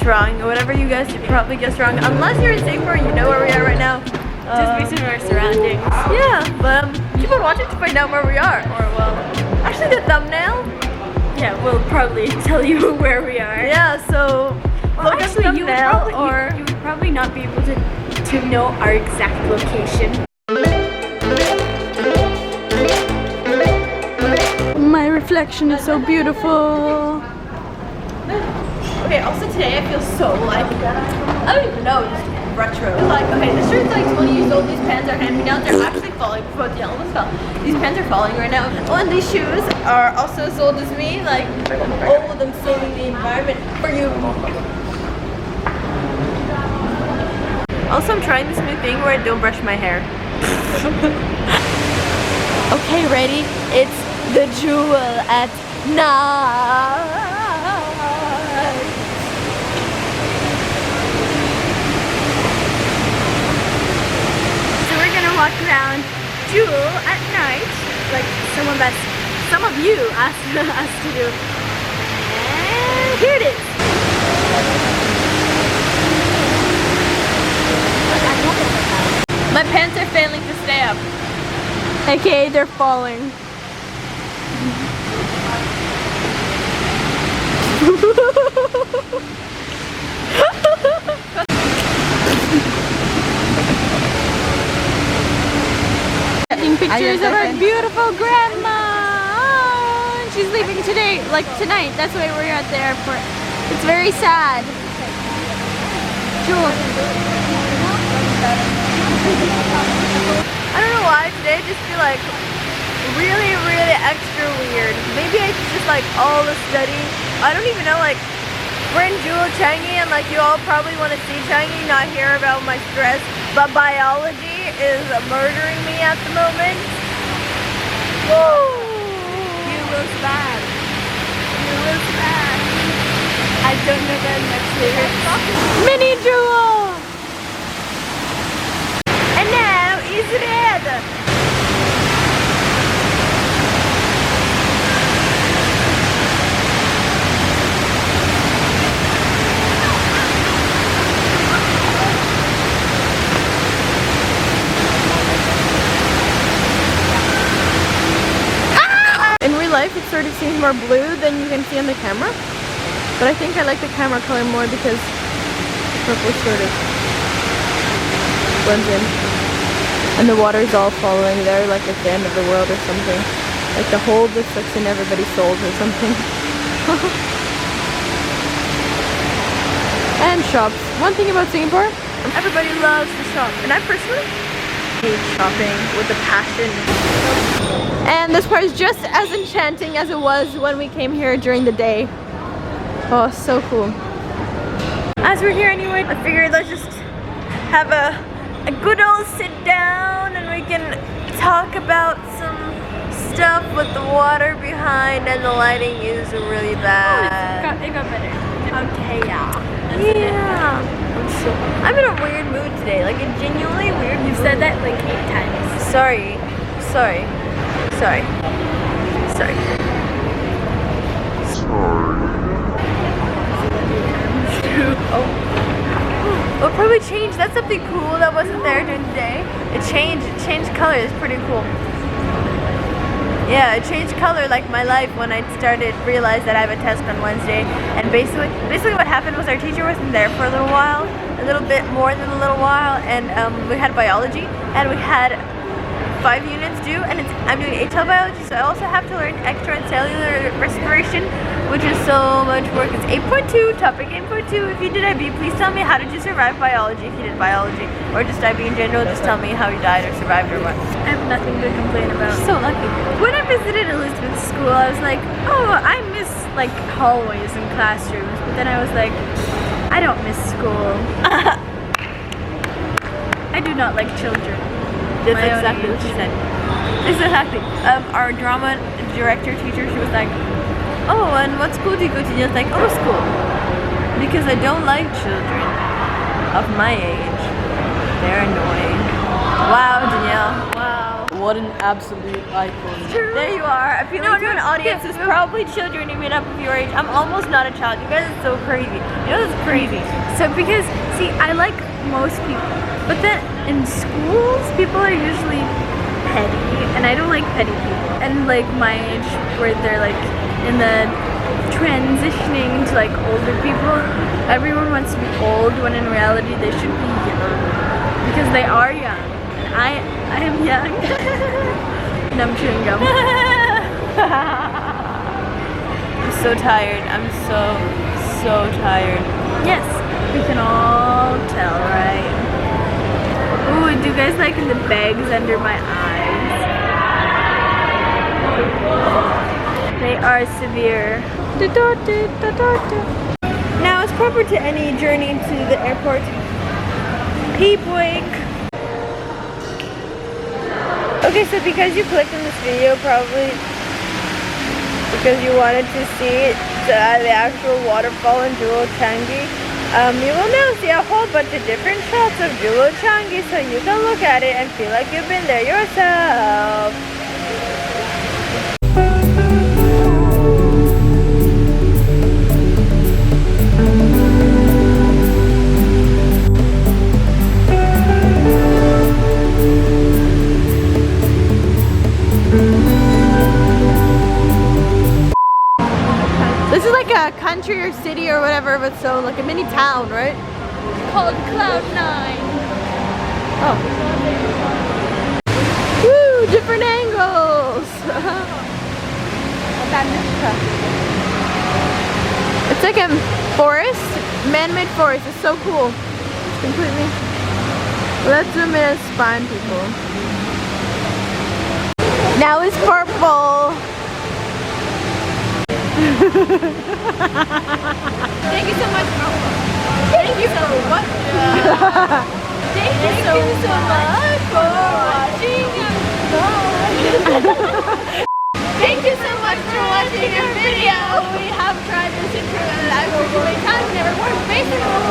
wrong. Whatever you guessed, you probably guessed wrong. Unless you're in Singapore, you know where we are right now. Just based on our surroundings. Yeah, but keep on watching to find out where we are. Or well, actually the thumbnail. Yeah, we'll probably tell you where we are. Yeah, so Well, look actually, at the thumbnail you would probably not be able to know our exact location. My reflection is so beautiful. Okay, also today I feel so like, I don't even know, just retro. Like, okay, the shirt's like 20 years old, these pants are hand-me-downs, they're actually falling before the almost fell. These pants are falling right now. Oh, and these shoes are also as old as me, like, old and saving the environment for you. Also, I'm trying this new thing where I don't brush my hair. Okay, ready? It's the Jewel at night. Walk around Jewel at night, like some of you asked us to do. And here it is. My pants are failing to stay up. Okay, they're falling. Taking pictures of our beautiful grandma. Oh, she's leaving today, like tonight. That's why we're at the airport. It's very sad. Jewel. I don't know why today I just feel like really extra weird. Maybe I just like all the study. I don't even know, like we're in Jewel and Changi and like you all probably want to see Changi, not hear about my stress, but biology is murdering me at the moment. Woo! You will survive. You will survive. I don't know that much lyrics. Mini Jewel! And now is red! Life, it sort of seems more blue than you can see on the camera, but I think I like the camera color more because purple sort of blends in, and the water is all following there like at the end of the world or something, like the hole looks like in everybody's souls or something. And shops. One thing about Singapore, everybody loves to shop, and I personally hate shopping with a passion. And this part is just as enchanting as it was when we came here during the day. Oh, so cool. As we're here anyway, I figured let's just have a good old sit down and we can talk about some stuff with the water behind and the lighting is really bad. Oh, it got better. Okay, yeah. I'm in a weird mood today, like a genuinely weird mood. You've said that like 8 times. Sorry. It'll probably change. That's something cool that wasn't there during the day. It changed color. It's pretty cool. Yeah, it changed color like my life when I realized that I have a test on Wednesday. And basically what happened was our teacher wasn't there for a little while, a little bit more than a little while, and we had biology, and we had 5 units due, and I'm doing HL biology, so I also have to learn extracellular respiration, which is so much work. It's 8.2, topic 8.2. If you did IB, please tell me how did you survive biology if you did biology, or just IB in general, just tell me how you died or survived or what. I have nothing to complain about. So lucky. When I visited Elizabeth's school, I was like, oh, I miss like hallways and classrooms, but then I was like, I don't miss school. I do not like children. That's exactly what she said. This is exactly. Our drama director teacher, she was like, oh, and what school do you go to? And I was like, oh, school. Because I don't like children of my age. They're annoying. Wow, Danielle. Wow. what an absolute icon. True. There you are. Appealing to an audience who's probably children even up of your age. I'm almost not a child. You guys are so crazy. You know, it's crazy. So because, see, I like most people. But then in schools, people are usually petty. And I don't like petty people. And like my age, where they're like in the transitioning to like older people, everyone wants to be old when in reality they should be young. Because they are young. And I am young. And I'm chewing gum. I'm so tired. I'm so tired. Yes, we can all tell, right? Ooh, do you guys like the bags under my eyes? They are severe. Now, as proper to any journey to the airport, peep wink. Okay, so because you clicked on this video, probably because you wanted to see the actual waterfall in Jewel and Changi, you will now see a whole bunch of different shots of Jewel and Changi, so you can look at it and feel like you've been there yourself. This is like a country or city or whatever, but so like a mini town, right? Called Cloud9. Oh. Woo! Different angles! It's like a forest, man-made forest. It's so cool. It's completely... Let's zoom in and spine people. Now it's purple. Thank you so much for Thank you for watching. Thank you so much for watching. Thank you so much for watching our video. We have tried this intro and actually many times, never worked. Basically,